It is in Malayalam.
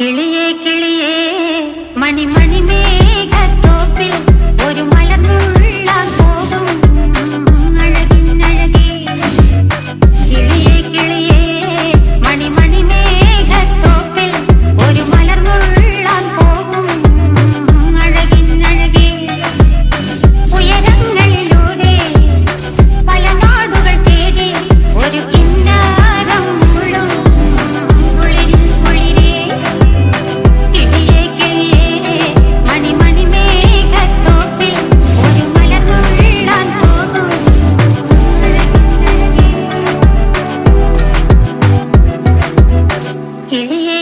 കിളിയേ കിളിയേ മണിമണി മേഘത്തോപ്പിൽ ഒരു മലർന്നുള്ളാൻ പോകും അഴകിനഴകേ. കിളിയേ കിളിയേ മണിമണി മേഘത്തോപ്പിൽ ഒരു മലർന്നുള്ളാൻ പോകും അഴകിനഴകേ. ഉയരങ്ങളിലൂടെ പല നാടുകൾ തേടി ഒരു കിന്നാരം മുഴും കുളിരിൽ കുളിരേ. കിളിയേ കിളിയേ മണിമണി മേഘത്തോപ്പിൽ ഒരു മലർന്നുള്ളാൻ പോകും അഴകിനഴകേ. കിളിയേ